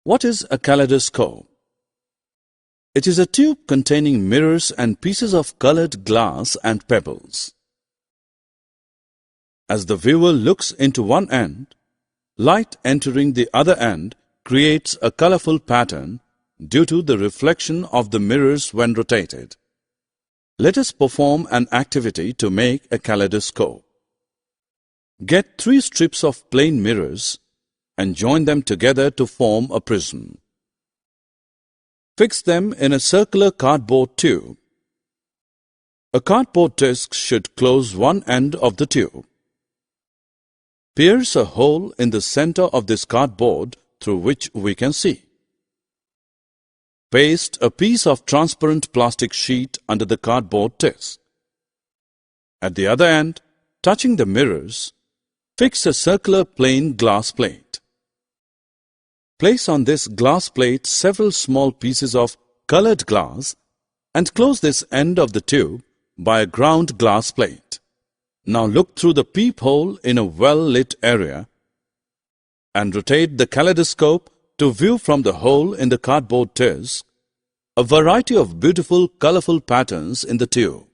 What is a kaleidoscope? It is a tube containing mirrors and pieces of colored glass and pebbles. As the viewer looks into one end, light entering the other end creates a colorful pattern due to the reflection of the mirrors when rotated. Let us perform an activity to make a kaleidoscope. Get 3 strips of plain mirrors and join them together to form a prism. Fix them in a circular cardboard tube. A cardboard disc should close one end of the tube. Pierce a hole in the center of this cardboard through which we can see. Paste a piece of transparent plastic sheet under the cardboard disc. At the other end, touching the mirrors, fix a circular plain glass plate. Place on this glass plate several small pieces of colored glass and close this end of the tube by a ground glass plate. Now look through the peephole in a well-lit area and rotate the kaleidoscope to view from the hole in the cardboard disc a variety of beautiful, colorful patterns in the tube.